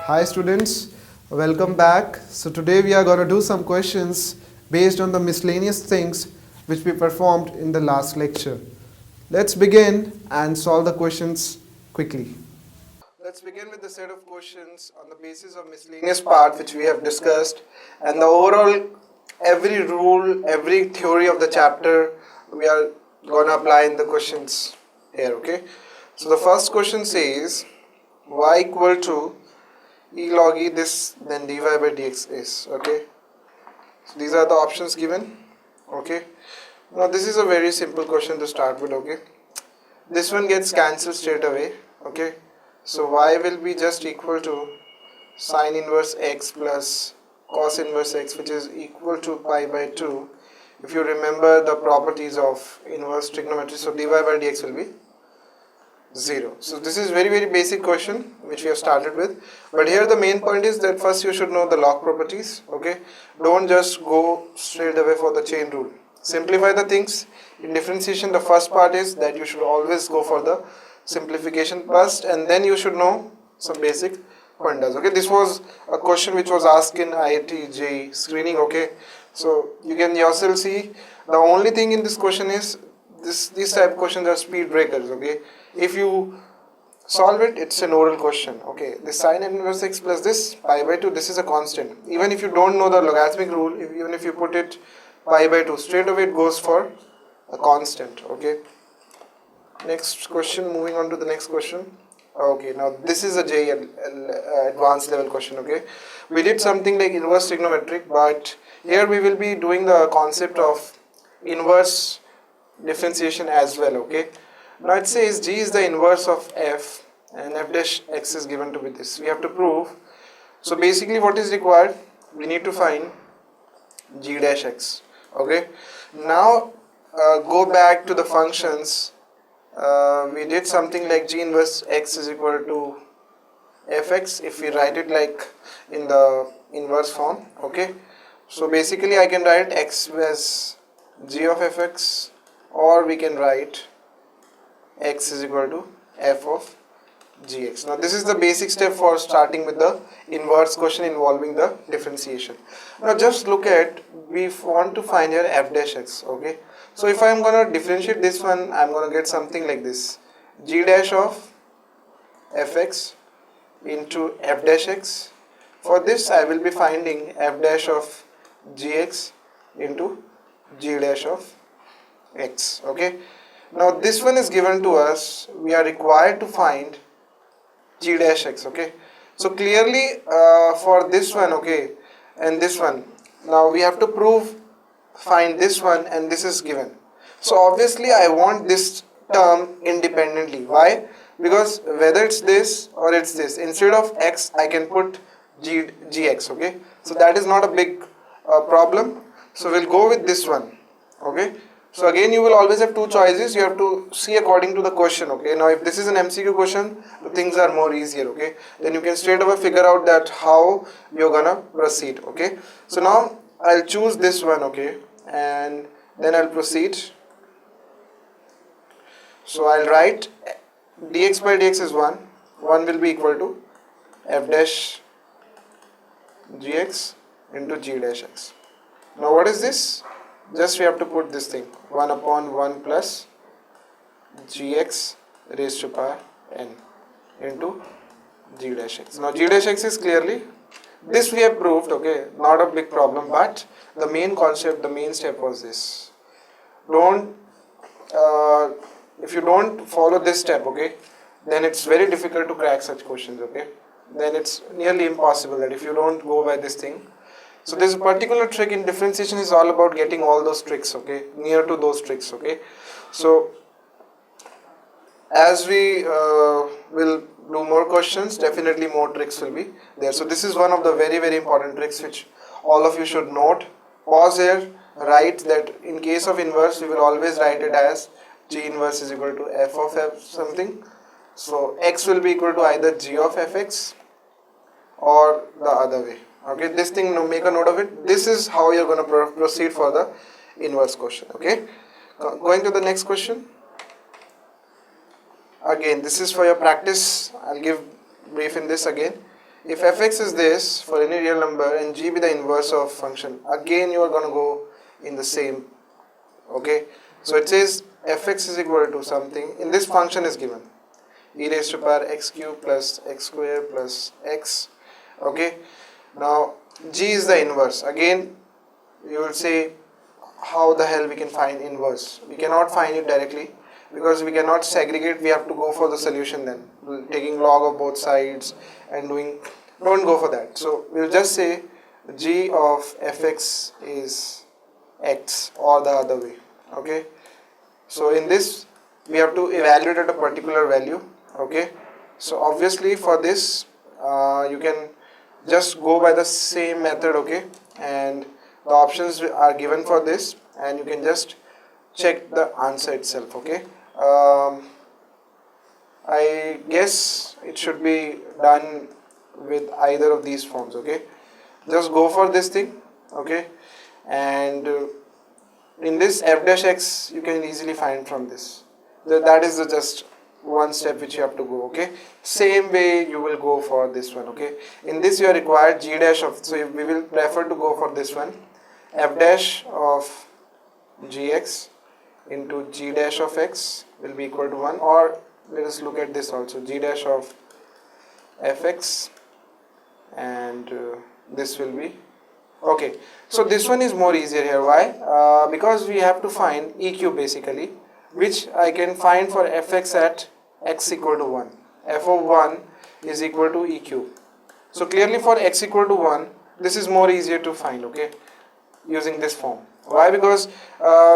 Hi students, welcome back. So today we are going to do some questions based on the miscellaneous things which we performed in the last lecture. Let's begin and solve the questions quickly. Let's begin with the set of questions on the basis of miscellaneous part which we have discussed, and the overall every rule, every theory of the chapter we are going to apply in the questions here, okay? So the first question says y equal to e log e this, then dy by dx is, okay? So these are the options given, okay? Now this is a very simple question to start with, okay? This one gets cancelled straight away, okay? So y will be just equal to sine inverse x plus cos inverse x, which is equal to pi by 2. If you remember the properties of inverse trigonometry, so dy by dx will be 0. So this is very basic question which we have started with, but here the main point is that first you should know the log properties, okay? Don't just go straight away for the chain rule. Simplify the things. In differentiation, the first part is that you should always go for the simplification first, and then you should know some basic pointers, okay? This was a question which was asked in IIT-JEE screening, okay? So you can yourself see the only thing in this question is these type of questions are speed breakers, okay? If you solve it, it's an oral question, okay? This sine inverse x plus this pi by 2, this is a constant. Even if you don't know the logarithmic rule, even if you put it pi by 2, straight away it goes for a constant, okay? Next question, moving on to the next question. Okay, now this is a JEE advanced level question, okay? We did something like inverse trigonometric, but here we will be doing the concept of inverse differentiation as well, okay? Now it says g is the inverse of f and f dash x is given to be this. We have to prove. So basically what is required? We need to find g dash x, okay? Now go back to the functions. We did something like g inverse x is equal to fx if we write it like in the inverse form, okay? So basically I can write x as g of fx, or we can write x is equal to f of gx. Now this is the basic step for starting with the inverse question involving the differentiation. Now just look at, we want to find here f dash x, okay? So if I am going to differentiate this one, I am going to get something like this, g dash of fx into f dash x. For this I will be finding f dash of gx into g dash of x, okay? Now this one is given to us, we are required to find g dash x, okay? So clearly for this one, okay, and this one, now we have to find this one, and this is given. So obviously I want this term independently. Why? Because whether it's this or it's this, instead of x I can put gx, okay? So that is not a big problem. So we'll go with this one, okay? So again you will always have two choices. You have to see according to the question, okay? Now if this is an MCQ question, the things are more easier, okay? Then you can straight away figure out that how you're gonna proceed, okay? So now I'll choose this one, okay? And then I'll proceed. So I'll write dx by dx is 1. 1 will be equal to f dash gx into g dash x. Now what is this? Just we have to put this thing, 1 upon 1 plus gx raised to power n into g dash x. Now g dash x is clearly, this we have proved, okay, not a big problem, but the main concept, the main step was this. If you don't follow this step, okay, then it's very difficult to crack such questions, okay? Then it's nearly impossible that if you don't go by this thing. So there's a particular trick in differentiation is all about getting all those tricks, okay, near to those tricks, okay? So as we will do more questions, definitely more tricks will be there. So this is one of the very important tricks which all of you should note. Pause here, write that in case of inverse, we will always write it as g inverse is equal to f of f something. So x will be equal to either g of fx or the other way. Okay, this thing, make a note of it. This is how you're going to proceed for the inverse question, okay? Going to the next question. Again, this is for your practice. I'll give brief in this again. if fx is this for any real number and g be the inverse of function, again you are going to go in the same. Okay, so it says fx is equal to something, in this function is given e raised to power x cube plus x square plus x. Okay, now g is the inverse. Again you will say, how the hell we can find inverse? We cannot find it directly because we cannot segregate. We have to go for the solution then, taking log of both sides and doing, don't go for that. So we'll just say g of fx is x or the other way. Okay, so in this we have to evaluate at a particular value. Okay, so obviously for this you can just go by the same method. Okay, and the options are given for this and you can just check the answer itself. Okay, I guess it should be done with either of these forms. Okay, just go for this thing. Okay, and in this f dash x you can easily find from this. That is the just one step which you have to go. Okay, same way you will go for this one. Okay, in this you are required g dash of, so we will prefer to go for this one, f dash of gx into g dash of x will be equal to 1, or let us look at this also, g dash of fx, and this will be okay. So this one is more easier here. Why? Because we have to find eq basically, which I can find for fx at x equal to 1. f of 1 is equal to eq. So clearly for x equal to 1, this is more easier to find. Okay, using this form. Why? Because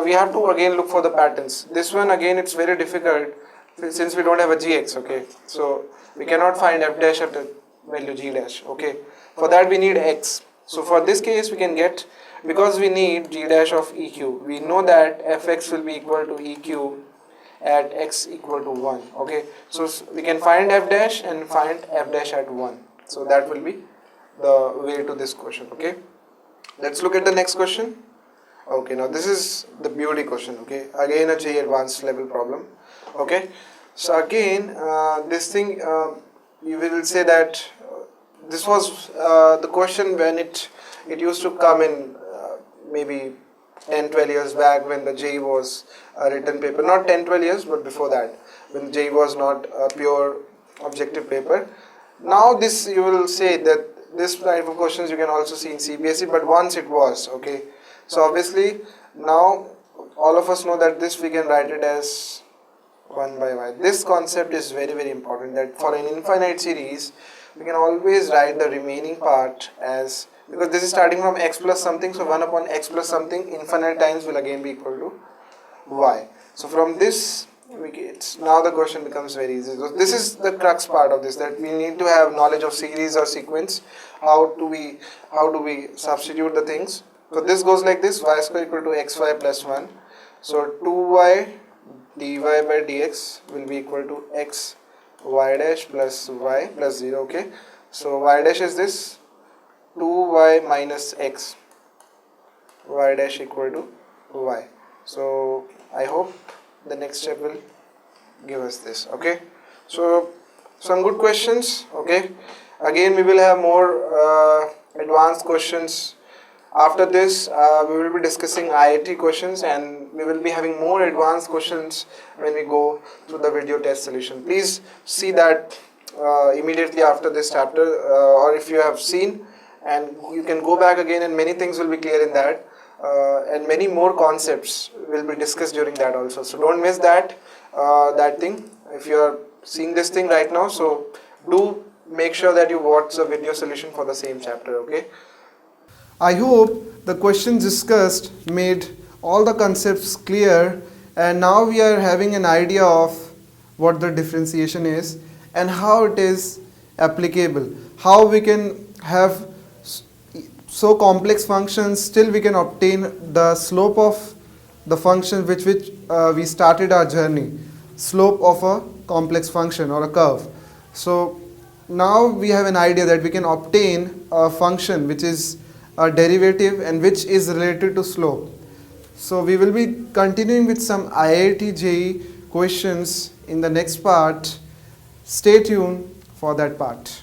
we have to again look for the patterns. This one again it's very difficult since we don't have a gx. Okay, so we cannot find f dash at the value g dash. Okay, for that we need x. So for this case we can get, because we need g dash of eq, we know that fx will be equal to eq at x equal to 1. Okay, so we can find f dash and find f dash at 1. So that will be the way to this question. Okay, let's look at the next question. Okay, now this is the beauty question. Okay, again a JEE advanced level problem. Okay, so again this thing you will say that this was the question when it used to come in maybe 10-12 years back, when the JEE was a written paper. Not 10-12 years, but before that, when JEE was not a pure objective paper. Now this you will say that this type of questions you can also see in CBSE, but once it was. Okay, so obviously now all of us know that this we can write it as 1 by y. This concept is very very important, that for an infinite series we can always write the remaining part as, because this is starting from x plus something, so 1 upon x plus something infinite times will again be equal to y. So from this now the question becomes very easy. So this is the crux part of this, that we need to have knowledge of series or sequence. How do we substitute the things? So this goes like this: y square equal to xy plus 1. So 2y dy by dx will be equal to x y dash plus y plus 0. Okay, so y dash is this 2y minus x, y dash equal to y. So I hope the next step will give us this. Okay, so some good questions. Okay, again we will have more advanced questions. After this we will be discussing IIT questions, and we will be having more advanced questions when we go through the video test solution. Please see that immediately after this chapter, or if you have seen, and you can go back again, and many things will be clear in that, and many more concepts will be discussed during that also. So don't miss that thing. If you are seeing this thing right now, so do make sure that you watch the video solution for the same chapter. Okay, I hope the questions discussed made all the concepts clear, and now we are having an idea of what the differentiation is and how it is applicable, how we can have so complex functions, still we can obtain the slope of the function which we started our journey, slope of a complex function or a curve. So now we have an idea that we can obtain a function which is a derivative and which is related to slope. So we will be continuing with some IIT-JEE questions in the next part. Stay tuned for that part.